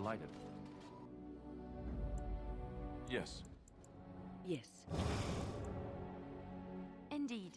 delighted. Yes. Yes. Indeed.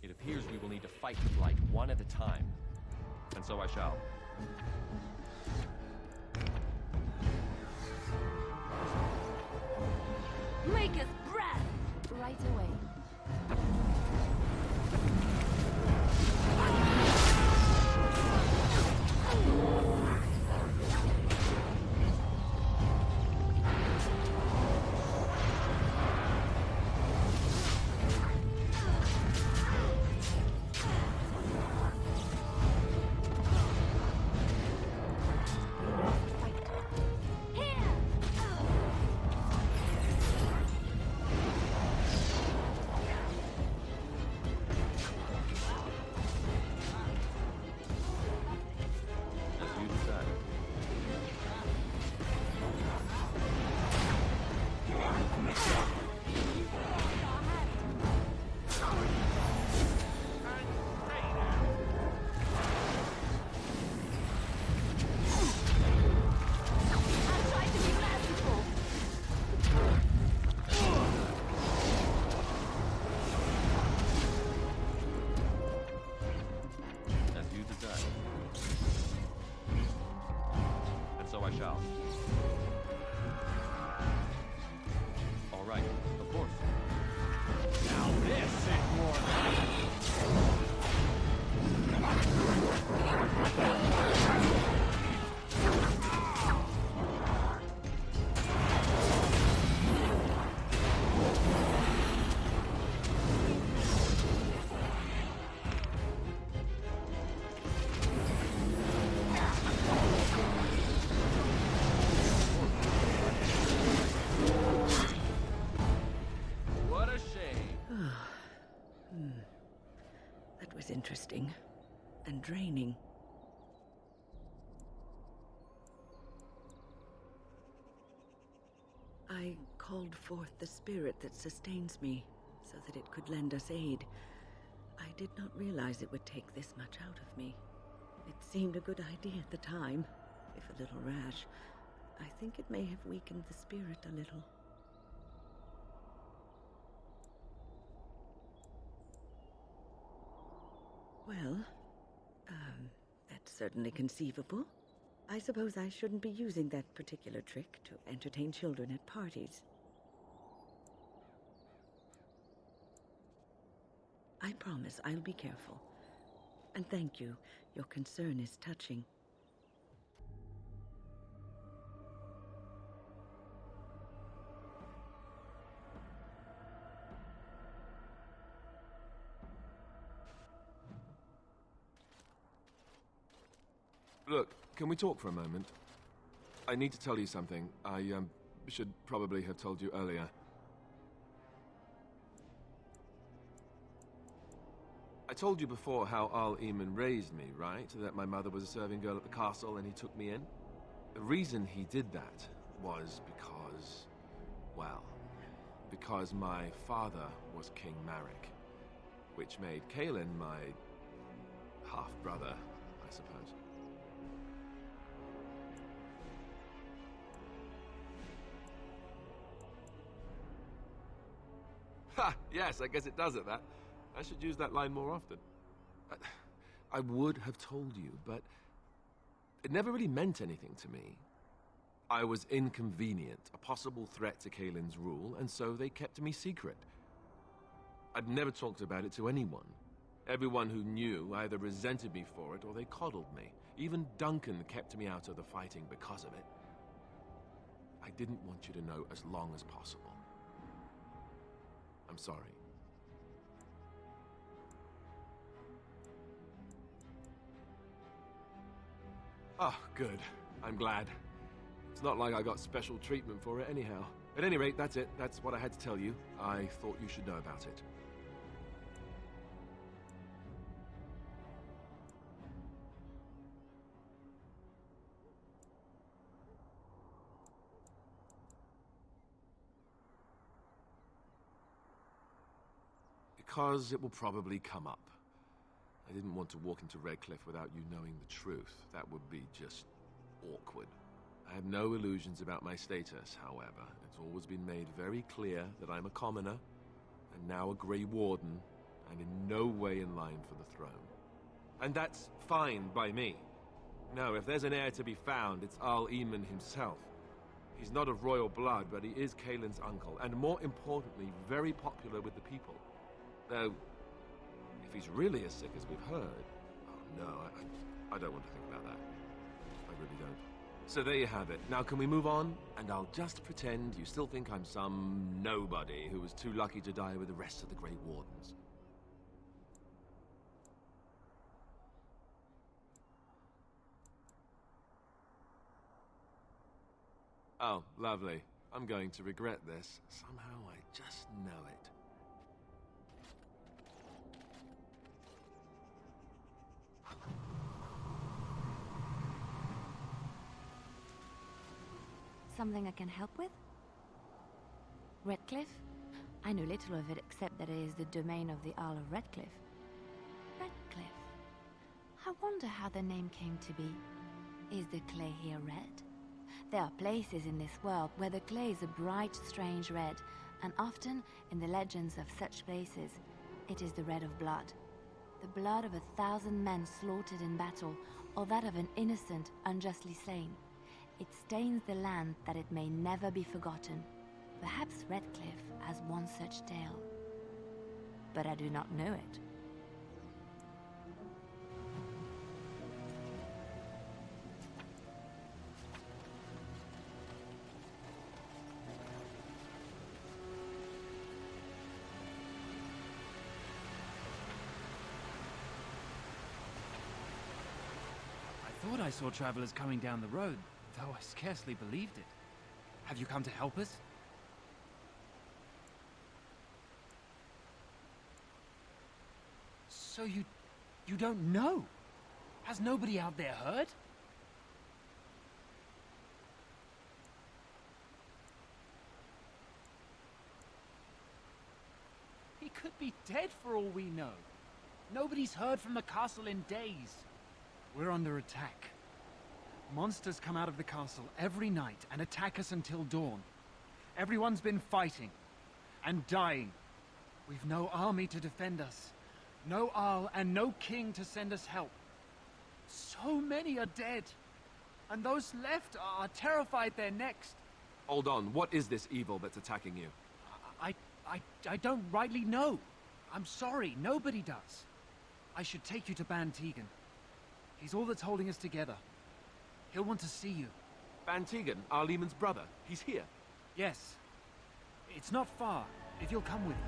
It appears we will need to fight the Blight one at a time. And so I shall. Make us breath! Right away. As you decide. I'll try to be merciful. As you desire. And so I shall. All right, of course. Now this is more. What a shame. That was interesting. And draining. I called forth the spirit that sustains me, so that it could lend us aid. I did not realize it would take this much out of me. It seemed a good idea at the time, if a little rash. I think it may have weakened the spirit a little. Well, that's certainly conceivable. I suppose I shouldn't be using that particular trick to entertain children at parties. I promise I'll be careful. And thank you. Your concern is touching. Look, can we talk for a moment? I need to tell you something. I should probably have told you earlier. I told you before how Al-Eamon raised me, right? That my mother was a serving girl at the castle and he took me in? The reason he did that was because, well, because my father was King Marek, which made Kaelin my half-brother, I suppose. Ha! Yes, I guess it does at that. I should use that line more often. I would have told you, but it never really meant anything to me. I was inconvenient, a possible threat to Kaylin's rule, and so they kept me secret. I'd never talked about it to anyone. Everyone who knew either resented me for it or they coddled me. Even Duncan kept me out of the fighting because of it. I didn't want you to know as long as possible. I'm sorry. Oh, good. I'm glad. It's not like I got special treatment for it anyhow. At any rate, that's it. That's what I had to tell you. I thought you should know about it. Because it will probably come up. I didn't want to walk into Redcliffe without you knowing the truth. That would be just awkward. I have no illusions about my status, however. It's always been made very clear that I'm a commoner, and now a Grey Warden, and in no way in line for the throne. And that's fine by me. No, if there's an heir to be found, it's Arl Eamon himself. He's not of royal blood, but he is Kaylin's uncle, and more importantly, very popular with the people. Though, if he's really as sick as we've heard... Oh, no, I don't want to think about that. I really don't. So there you have it. Now can we move on? And I'll just pretend you still think I'm some nobody who was too lucky to die with the rest of the Grey Wardens. Oh, lovely. I'm going to regret this. Somehow I just know it. Something I can help with? Redcliffe? I know little of it except that it is the domain of the Earl of Redcliffe. Redcliffe? I wonder how the name came to be. Is the clay here red? There are places in this world where the clay is a bright, strange red, and often, in the legends of such places, it is the red of blood. The blood of 1,000 men slaughtered in battle, or that of an innocent, unjustly slain. It stains the land that it may never be forgotten. Perhaps Redcliffe has one such tale. But I do not know it. I thought I saw travelers coming down the road, though I scarcely believed it. Have you come to help us? So you don't know? Has nobody out there heard? He could be dead for all we know. Nobody's heard from the castle in days. We're under attack. Monsters come out of the castle every night and attack us until dawn. Everyone's been fighting and dying. We've no army to defend us, no Arl and no king to send us help. So many are dead, and those left are terrified they're next. Hold on, what is this evil that's attacking you? I don't rightly know. I'm sorry, nobody does. I should take you to Ban Tegan. He's all that's holding us together. He'll want to see you. Ban Tegan, Arl Eamon's brother. He's here. Yes. It's not far, if you'll come with me.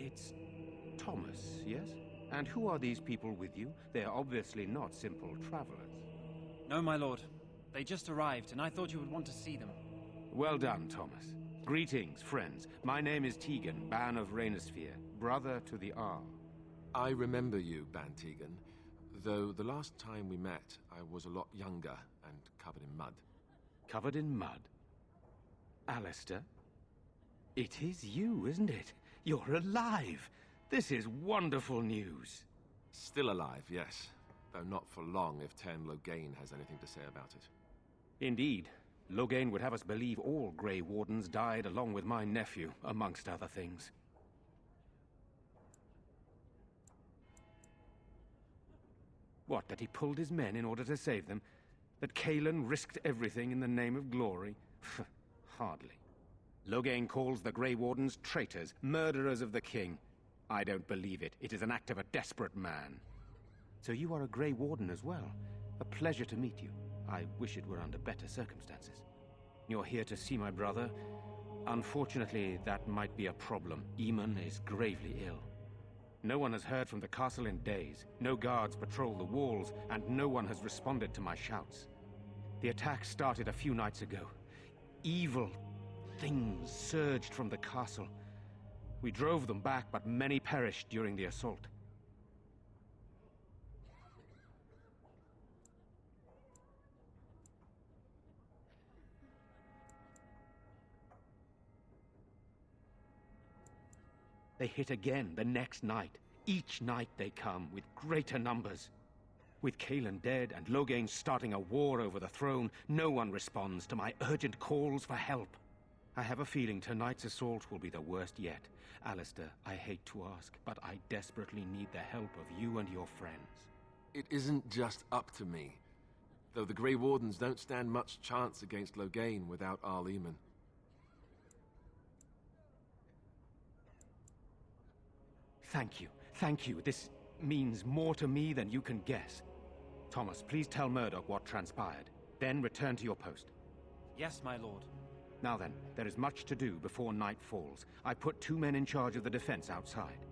It's Thomas, yes? And who are these people with you? They are obviously not simple travelers. No, my lord. They just arrived, and I thought you would want to see them. Well done, Thomas. Greetings, friends. My name is Tegan, Ban of Rainersphere, brother to the Arl. I remember you, Ban Tegan, though the last time we met, I was a lot younger and covered in mud. Covered in mud? Alistair? It is you, isn't it? You're alive! This is wonderful news. Still alive, yes. Though not for long if Ten Loghain has anything to say about it. Indeed. Loghain would have us believe all Grey Wardens died along with my nephew, amongst other things. What, that he pulled his men in order to save them? That Cailan risked everything in the name of glory? Hardly. Loghain calls the Grey Wardens traitors, murderers of the king. I don't believe it. It is an act of a desperate man. So you are a Grey Warden as well. A pleasure to meet you. I wish it were under better circumstances. You're here to see my brother? Unfortunately, that might be a problem. Eamon is gravely ill. No one has heard from the castle in days. No guards patrol the walls, and no one has responded to my shouts. The attack started a few nights ago. Evil things surged from the castle. We drove them back, but many perished during the assault. They hit again the next night. Each night they come, with greater numbers. With Cailan dead and Loghain starting a war over the throne, no one responds to my urgent calls for help. I have a feeling tonight's assault will be the worst yet. Alistair, I hate to ask, but I desperately need the help of you and your friends. It isn't just up to me. Though the Grey Wardens don't stand much chance against Loghain without Arl Eamon. Thank you. Thank you. This means more to me than you can guess. Thomas, please tell Murdoch what transpired. Then return to your post. Yes, my lord. Now then, there is much to do before night falls. I put 2 men in charge of the defense outside.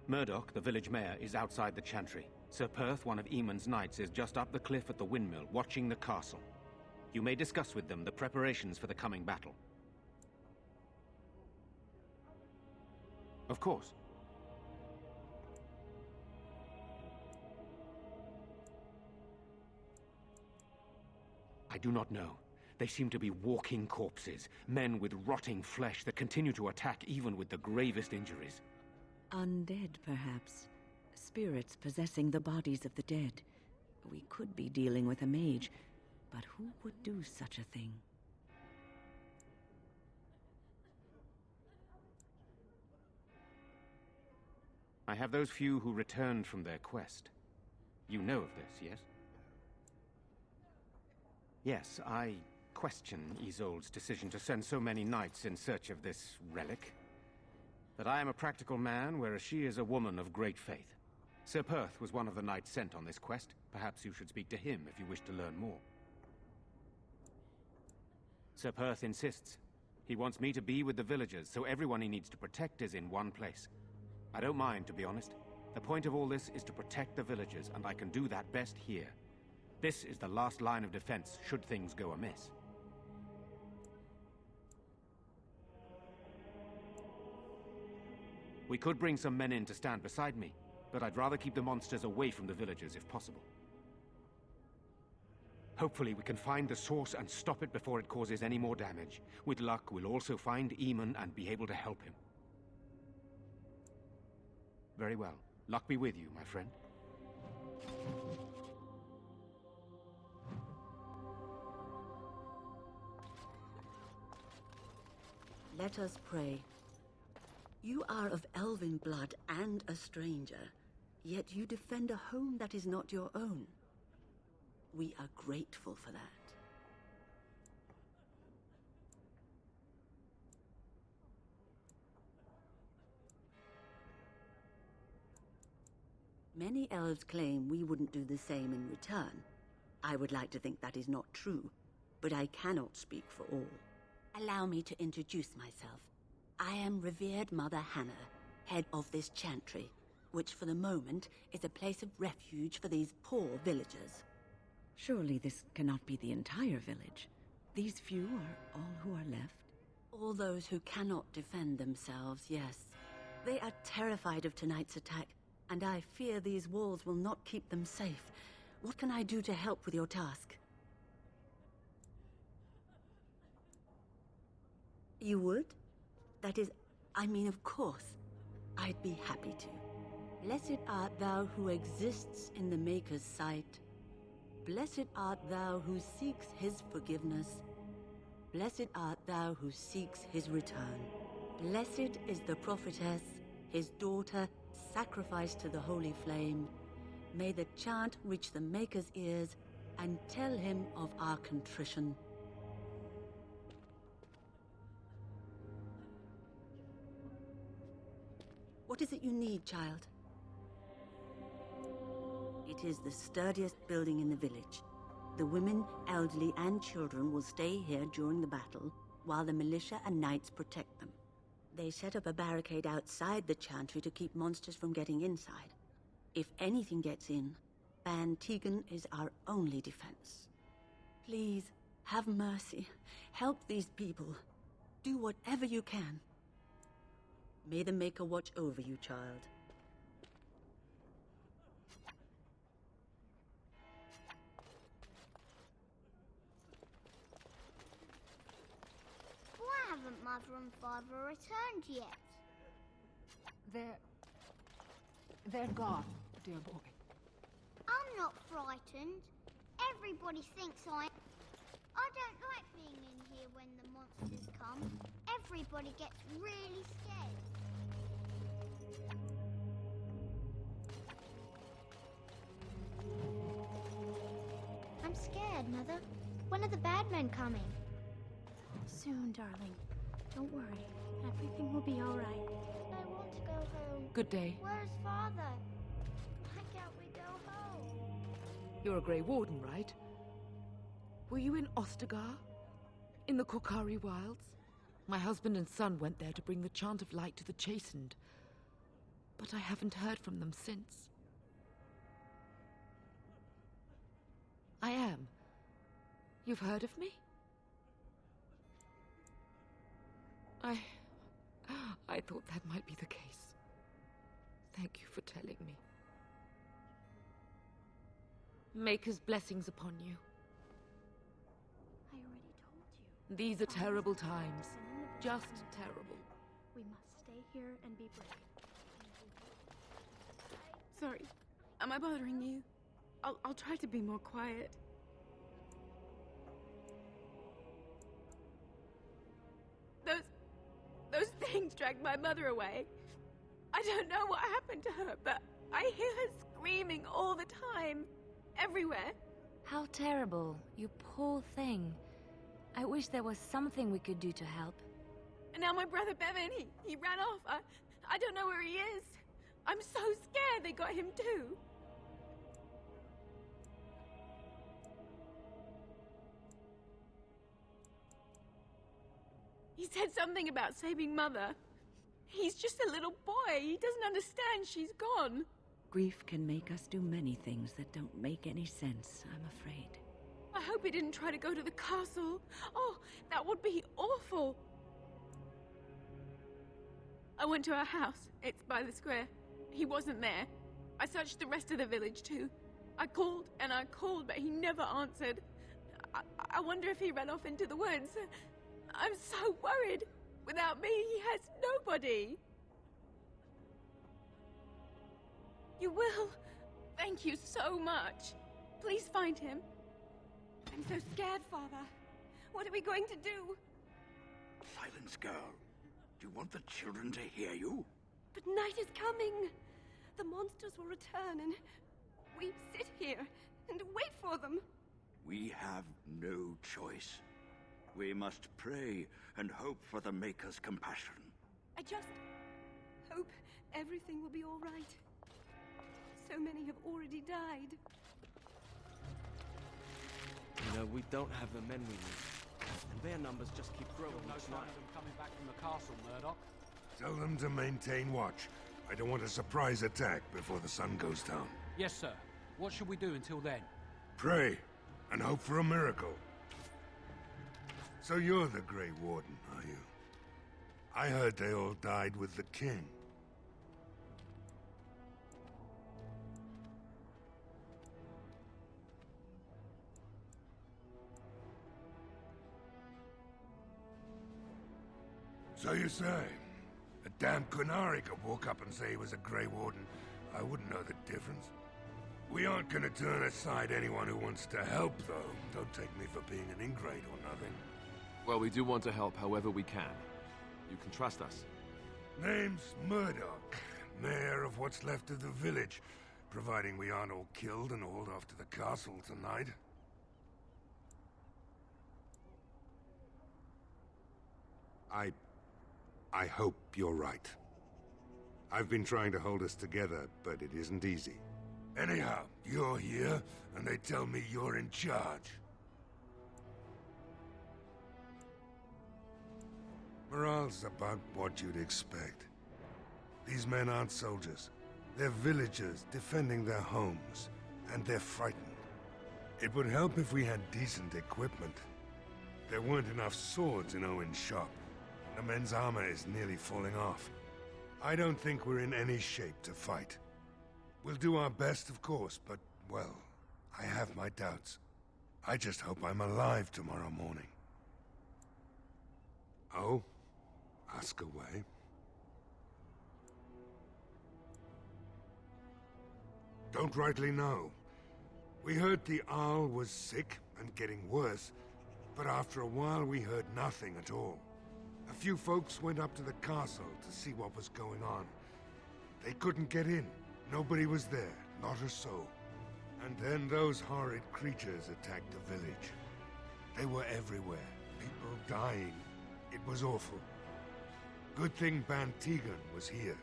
Murdoch, the village mayor, is outside the chantry. Sir Perth, one of Eamon's knights, is just up the cliff at the windmill, watching the castle. You may discuss with them the preparations for the coming battle. Of course. I do not know. They seem to be walking corpses, men with rotting flesh that continue to attack even with the gravest injuries. Undead, perhaps. Spirits possessing the bodies of the dead. We could be dealing with a mage, but who would do such a thing? I have those few who returned from their quest. You know of this, yes? Yes, I question Isolde's decision to send so many knights in search of this relic. But I am a practical man, whereas she is a woman of great faith. Sir Perth was one of the knights sent on this quest. Perhaps you should speak to him if you wish to learn more. Sir Perth insists. He wants me to be with the villagers, so everyone he needs to protect is in one place. I don't mind, to be honest. The point of all this is to protect the villagers, and I can do that best here. This is the last line of defense, should things go amiss. We could bring some men in to stand beside me, but I'd rather keep the monsters away from the villagers if possible. Hopefully we can find the source and stop it before it causes any more damage. With luck, we'll also find Eamon and be able to help him. Very well. Luck be with you, my friend. Let us pray. You are of elven blood and a stranger, yet you defend a home that is not your own. We are grateful for that. Many elves claim we wouldn't do the same in return. I would like to think that is not true, but I cannot speak for all. Allow me to introduce myself. I am revered Mother Hannah, head of this chantry, which for the moment is a place of refuge for these poor villagers. Surely this cannot be the entire village. These few are all who are left? All those who cannot defend themselves, yes. They are terrified of tonight's attack, and I fear these walls will not keep them safe. What can I do to help with your task? You would? That is, I mean, of course. I'd be happy to. Blessed art thou who exists in the Maker's sight. Blessed art thou who seeks his forgiveness. Blessed art thou who seeks his return. Blessed is the prophetess, his daughter, sacrificed to the holy flame. May the chant reach the Maker's ears and tell him of our contrition. What is it you need, child? It is the sturdiest building in the village. The women, elderly, and children will stay here during the battle, while the militia and knights protect them. They set up a barricade outside the chantry to keep monsters from getting inside. If anything gets in, Ban Tegan is our only defense. Please, have mercy. Help these people. Do whatever you can. May the Maker watch over you, child. Why haven't Mother and Father returned yet? They're gone, dear boy. I'm not frightened. Everybody thinks I don't like being in here when the monsters come. Everybody gets really scared. I'm scared, Mother. When are the bad men coming? Soon, darling. Don't worry. Everything will be all right. I want to go home. Good day. Where's Father? Why can't we go home? You're a Grey Warden, right? Were you in Ostagar? In the Korkari Wilds? My husband and son went there to bring the chant of light to the chastened. But I haven't heard from them since. I am. You've heard of me? I thought that might be the case. Thank you for telling me. Maker's blessings upon you. I already told you. These are terrible times. And in the Just present terrible. We must stay here and be brave. Sorry. Am I bothering you? I'll try to be more quiet. Those things dragged my mother away. I don't know what happened to her, but I hear her screaming all the time. Everywhere. How terrible, you poor thing. I wish there was something we could do to help. And now my brother Bevan, he ran off. I don't know where he is. I'm so scared they got him too. He said something about saving Mother. He's just a little boy. He doesn't understand she's gone. Grief can make us do many things that don't make any sense, I'm afraid. I hope he didn't try to go to the castle. Oh, that would be awful. I went to our house. It's by the square. He wasn't there. I searched the rest of the village too. I called and I called, but he never answered. I wonder if he ran off into the woods. I'm so worried. Without me, he has nobody. You will? Thank you so much. Please find him. I'm so scared, Father. What are we going to do? Silence, girl. Do you want the children to hear you? But night is coming. The monsters will return and we sit here and wait for them. We have no choice. We must pray and hope for the Maker's compassion. I just hope everything will be all right. So many have already died. You know, we don't have the men we need. And their numbers just keep growing No each sign night. of them coming back from the castle, Murdoch. Tell them to maintain watch. I don't want a surprise attack before the sun goes down. Yes, sir. What should we do until then? Pray, and hope for a miracle. So you're the Grey Warden, are you? I heard they all died with the king. So you say. A damn Qunari could walk up and say he was a Grey Warden. I wouldn't know the difference. We aren't gonna turn aside anyone who wants to help, though. Don't take me for being an ingrate or nothing. Well, we do want to help however we can. You can trust us. Name's Murdoch, mayor of what's left of the village, providing we aren't all killed and hauled off to the castle tonight. I hope you're right. I've been trying to hold us together, but it isn't easy. Anyhow, you're here, and they tell me you're in charge. Morale's about what you'd expect. These men aren't soldiers. They're villagers defending their homes, and they're frightened. It would help if we had decent equipment. There weren't enough swords in Owen's shop. The men's armor is nearly falling off. I don't think we're in any shape to fight. We'll do our best, of course, but, well, I have my doubts. I just hope I'm alive tomorrow morning. Oh? Ask away. Don't rightly know. We heard the Arl was sick and getting worse, but after a while we heard nothing at all. A few folks went up to the castle to see what was going on. They couldn't get in. Nobody was there, not a soul. And then those horrid creatures attacked the village. They were everywhere, people dying. It was awful. Good thing Ban Tegan was here.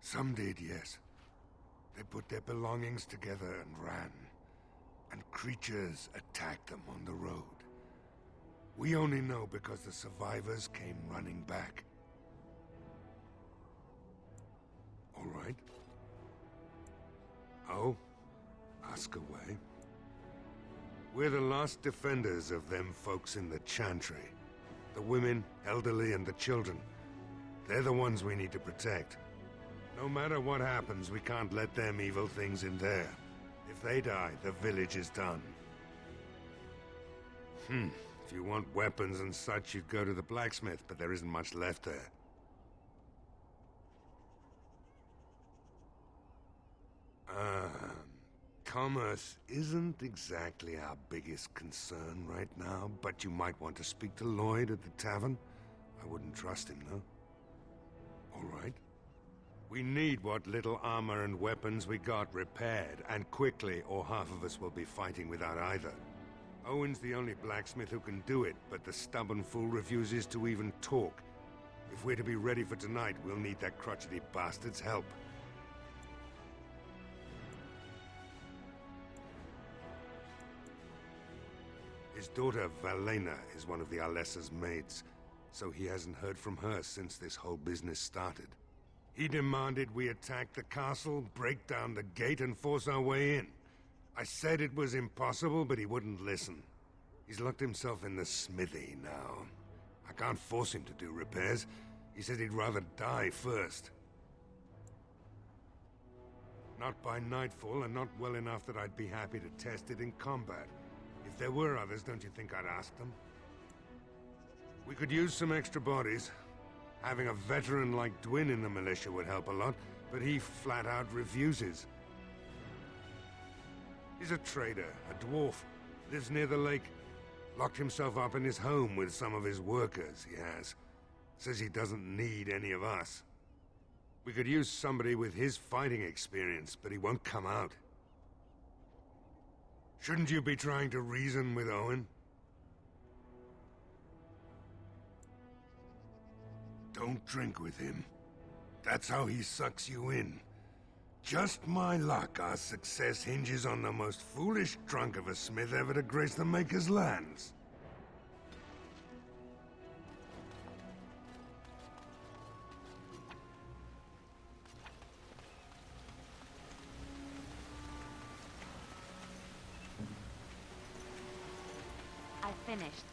Some did, yes. They put their belongings together and ran. And creatures attacked them on the road. We only know because the survivors came running back. All right. Oh? Ask away. We're the last defenders of them folks in the Chantry. The women, elderly, and the children. They're the ones we need to protect. No matter what happens, we can't let them evil things in there. If they die, the village is done. If you want weapons and such, you'd go to the blacksmith, but there isn't much left there. Commerce isn't exactly our biggest concern right now, but you might want to speak to Lloyd at the tavern. I wouldn't trust him, though. All right. We need what little armor and weapons we got repaired, and quickly, or half of us will be fighting without either. Owen's the only blacksmith who can do it, but the stubborn fool refuses to even talk. If we're to be ready for tonight, we'll need that crotchety bastard's help. His daughter, Valena, is one of the Alessa's maids, so he hasn't heard from her since this whole business started. He demanded we attack the castle, break down the gate, and force our way in. I said it was impossible, but he wouldn't listen. He's locked himself in the smithy now. I can't force him to do repairs. He said he'd rather die first. Not by nightfall, and not well enough that I'd be happy to test it in combat. If there were others, don't you think I'd ask them? We could use some extra bodies. Having a veteran like Dwin in the militia would help a lot, but he flat out refuses. He's a trader, a dwarf, lives near the lake. Locked himself up in his home with some of his workers, he has. Says he doesn't need any of us. We could use somebody with his fighting experience, but he won't come out. Shouldn't you be trying to reason with Owen? Don't drink with him. That's how he sucks you in. Just my luck, our success hinges on the most foolish drunk of a smith ever to grace the Maker's lands. I finished.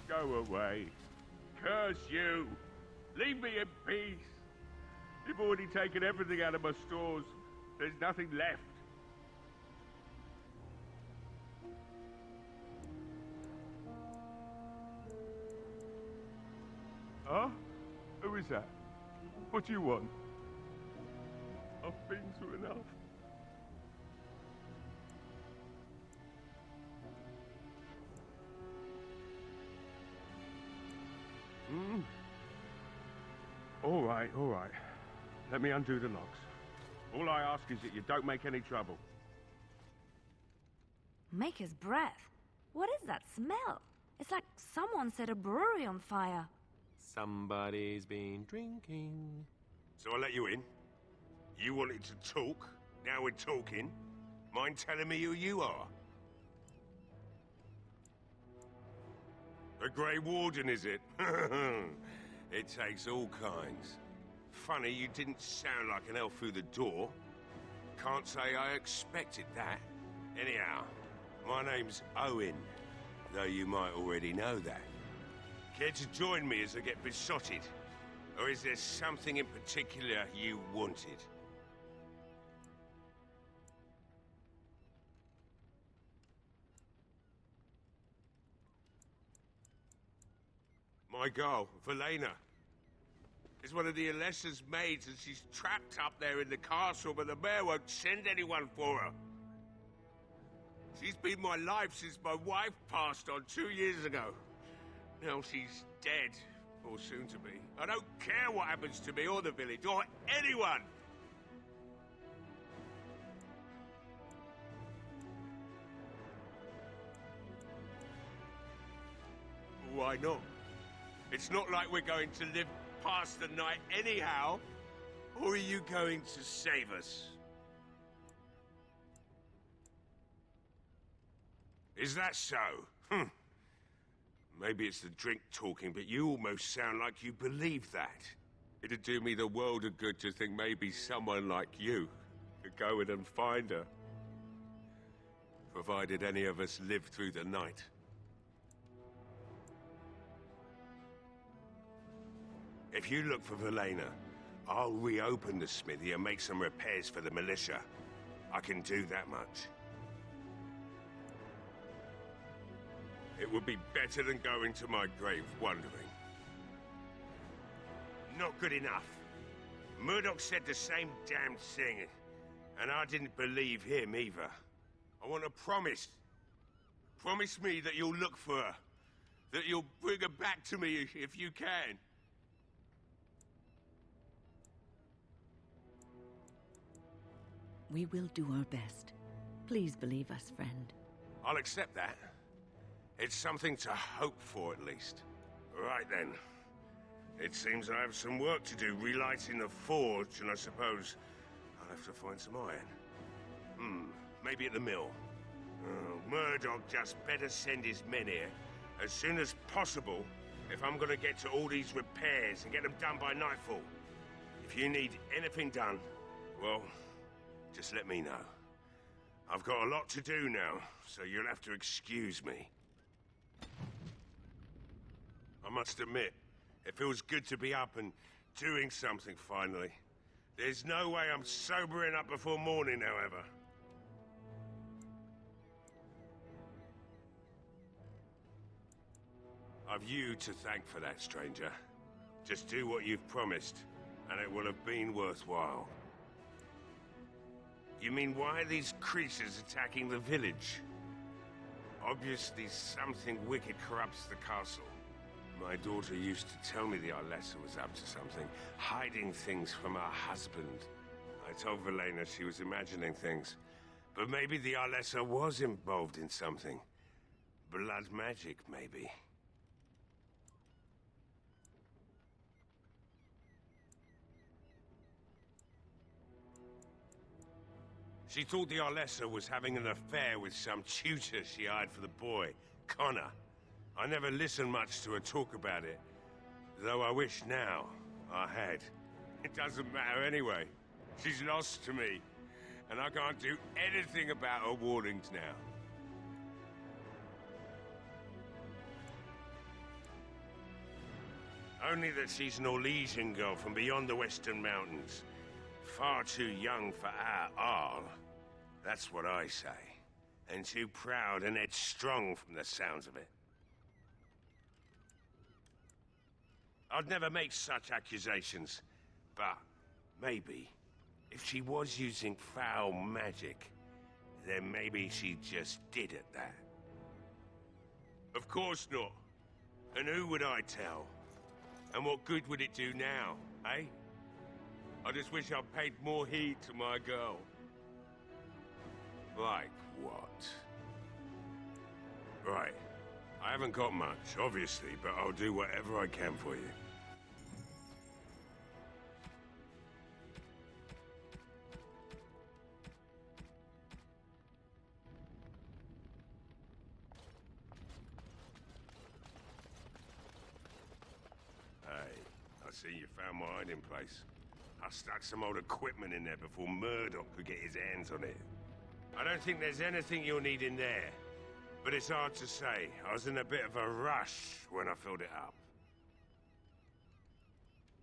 Go away. Curse you! Leave me in peace. You've already taken everything out of my stores. There's nothing left. Huh? Who is that? What do you want? I've been through enough. All right, all right. Let me undo the locks. All I ask is that you don't make any trouble. Maker's breath. What is that smell? It's like someone set a brewery on fire. Somebody's been drinking. So I let you in. You wanted to talk. Now we're talking. Mind telling me who you are? The Grey Warden, is it? It takes all kinds. Funny, you didn't sound like an elf through the door. Can't say I expected that. Anyhow, my name's Owen, though you might already know that. Care to join me as I get besotted? Or is there something in particular you wanted? My girl, Velena, is one of the Alessa's maids, and she's trapped up there in the castle, but the mayor won't send anyone for her. She's been my life since my wife passed on 2 years ago. Now she's dead, or soon to be. I don't care what happens to me or the village, or anyone! Why not? It's not like we're going to live past the night anyhow. Or are you going to save us? Is that so? Maybe it's the drink talking, but you almost sound like you believe that. It'd do me the world of good to think maybe someone like you could go in and find her. Provided any of us live through the night. If you look for Velena, I'll reopen the smithy and make some repairs for the militia. I can do that much. It would be better than going to my grave wondering. Not good enough. Murdoch said the same damn thing, and I didn't believe him either. I want a promise. Promise me that you'll look for her. That you'll bring her back to me if you can. We will do our best. Please believe us, friend. I'll accept that. It's something to hope for, at least. Right then. It seems I have some work to do relighting the forge, and I suppose I'll have to find some iron. Maybe at the mill. Oh, Murdoch just better send his men here as soon as possible if I'm gonna get to all these repairs and get them done by nightfall. If you need anything done, well, just let me know. I've got a lot to do now, so you'll have to excuse me. I must admit, it feels good to be up and doing something finally. There's no way I'm sobering up before morning, however. I've you to thank for that, stranger. Just do what you've promised, and it will have been worthwhile. You mean, why are these creatures attacking the village? Obviously, something wicked corrupts the castle. My daughter used to tell me the Alessa was up to something, hiding things from her husband. I told Velena she was imagining things, but maybe the Alessa was involved in something. Blood magic, maybe. She thought the Alessa was having an affair with some tutor she hired for the boy, Connor. I never listened much to her talk about it, though I wish now I had. It doesn't matter anyway. She's lost to me, and I can't do anything about her warnings now. Only that she's an Orlesian girl from beyond the Western Mountains. Far too young for our Arl. That's what I say. And too proud and headstrong from the sounds of it. I'd never make such accusations, but maybe, if she was using foul magic, then maybe she just did at that. Of course not. And who would I tell? And what good would it do now, eh? I just wish I'd paid more heed to my girl. Like what? Right. I haven't got much, obviously, but I'll do whatever I can for you. I see you found my hiding place. I stuck some old equipment in there before Murdoch could get his hands on it. I don't think there's anything you'll need in there, but it's hard to say. I was in a bit of a rush when I filled it up.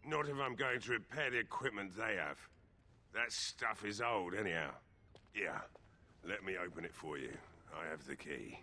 Not if I'm going to repair the equipment they have. That stuff is old anyhow. Yeah, let me open it for you. I have the key.